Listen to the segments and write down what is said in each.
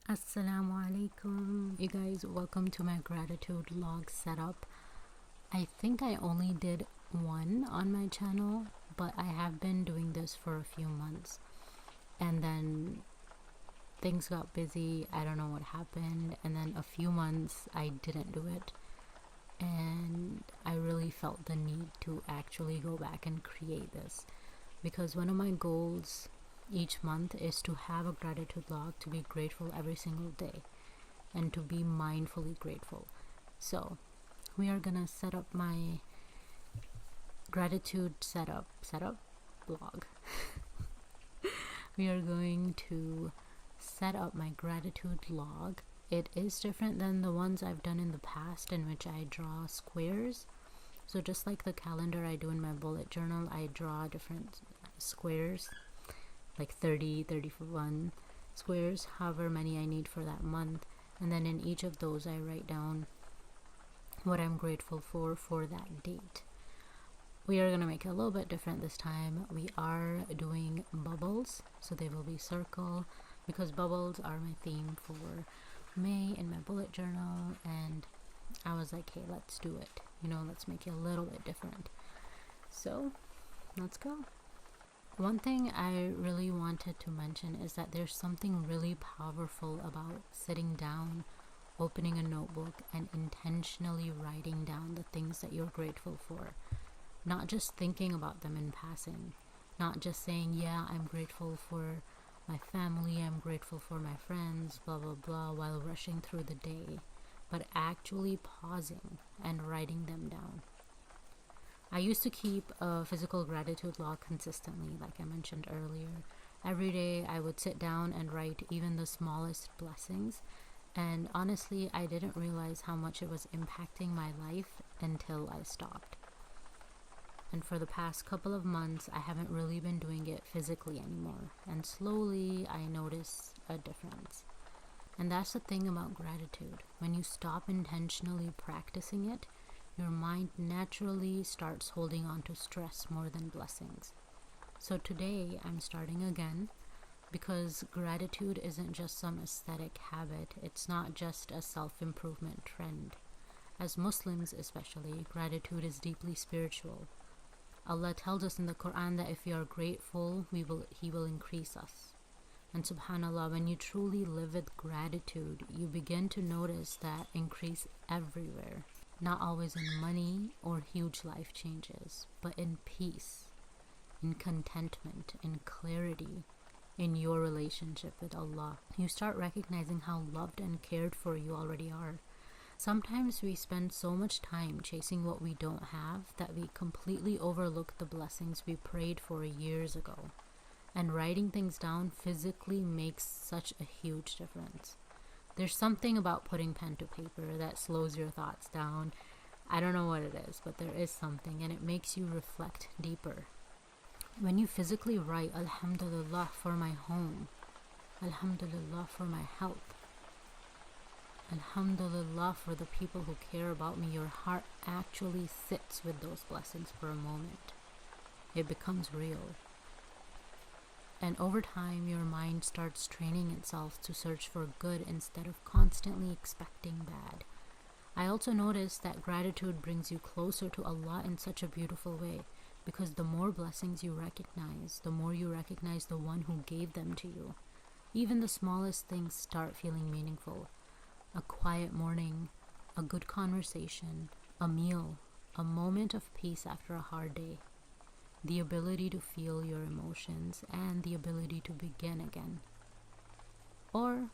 Assalamu alaikum. You guys, welcome to my gratitude log setup. I think I only did one on my channel, but I have been doing this for a few months. And then things got busy. I don't know what happened. And then a few months I didn't do it. And I really felt the need to actually go back and create this. Because one of my goals each month is to have a gratitude log, to be grateful every single day and to be mindfully grateful. So we are gonna set up my gratitude setup log. We are going to set up my gratitude log. It is different than the ones I've done in the past, in which I draw squares. So just like the calendar I do in my bullet journal, I draw different squares, like 30, 31 squares, however many I need for that month. And then in each of those, I write down what I'm grateful for that date. We are going to make it a little bit different this time. We are doing bubbles, so they will be circle, because bubbles are my theme for May in my bullet journal. And I was like, hey, let's do it. Let's make it a little bit different. So let's go. One thing I really wanted to mention is that there's something really powerful about sitting down, opening a notebook, and intentionally writing down the things that you're grateful for. Not just thinking about them in passing. Not just saying, yeah, I'm grateful for my family, I'm grateful for my friends, blah, blah, blah, while rushing through the day. But actually pausing and writing them down. I used to keep a physical gratitude log consistently, like I mentioned earlier. Every day I would sit down and write even the smallest blessings. And honestly, I didn't realize how much it was impacting my life until I stopped. And for the past couple of months, I haven't really been doing it physically anymore. And slowly I notice a difference. And that's the thing about gratitude. When you stop intentionally practicing it, your mind naturally starts holding on to stress more than blessings. So today I'm starting again, because gratitude isn't just some aesthetic habit. It's not just a self-improvement trend. As Muslims especially, gratitude is deeply spiritual. Allah tells us in the Qur'an that if we are grateful, He will increase us. And subhanAllah, when you truly live with gratitude, you begin to notice that increase everywhere. Not always in money or huge life changes, but in peace, in contentment, in clarity, in your relationship with Allah. You start recognizing how loved and cared for you already are. Sometimes we spend so much time chasing what we don't have that we completely overlook the blessings we prayed for years ago. And writing things down physically makes such a huge difference. There's something about putting pen to paper that slows your thoughts down. I don't know what it is, but there is something, and it makes you reflect deeper. When you physically write, Alhamdulillah for my home, Alhamdulillah for my health, Alhamdulillah for the people who care about me, your heart actually sits with those blessings for a moment. It becomes real. And over time, your mind starts training itself to search for good instead of constantly expecting bad. I also noticed that gratitude brings you closer to Allah in such a beautiful way, because the more blessings you recognize, the more you recognize the one who gave them to you. Even the smallest things start feeling meaningful. A quiet morning, a good conversation, a meal, a moment of peace after a hard day. The ability to feel your emotions, and the ability to begin again. Or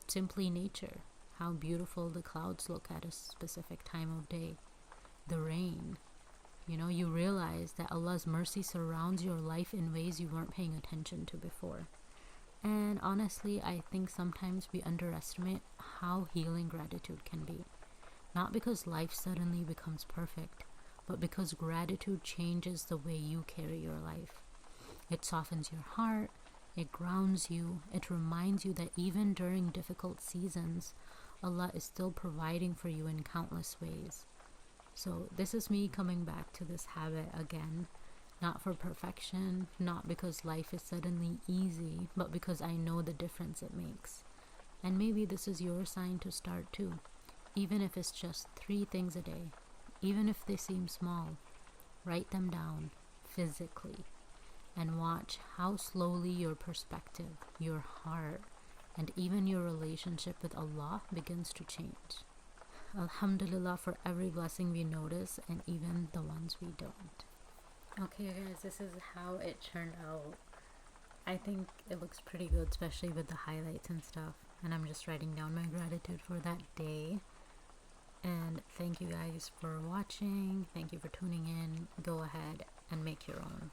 simply nature, how beautiful the clouds look at a specific time of day. The rain. You realize that Allah's mercy surrounds your life in ways you weren't paying attention to before. And honestly, I think sometimes we underestimate how healing gratitude can be. Not because life suddenly becomes perfect, but because gratitude changes the way you carry your life. It softens your heart, it grounds you, it reminds you that even during difficult seasons, Allah is still providing for you in countless ways. So this is me coming back to this habit again, not for perfection, not because life is suddenly easy, but because I know the difference it makes. And maybe this is your sign to start too. Even if it's just 3 things a day, even if they seem small, write them down physically and watch how slowly your perspective, your heart, and even your relationship with Allah begins to change. Alhamdulillah for every blessing we notice and even the ones we don't. Okay guys, this is how it turned out. I think it looks pretty good, especially with the highlights and stuff. And I'm just writing down my gratitude for that day. And thank you guys for watching. Thank you for tuning in. Go ahead and make your own.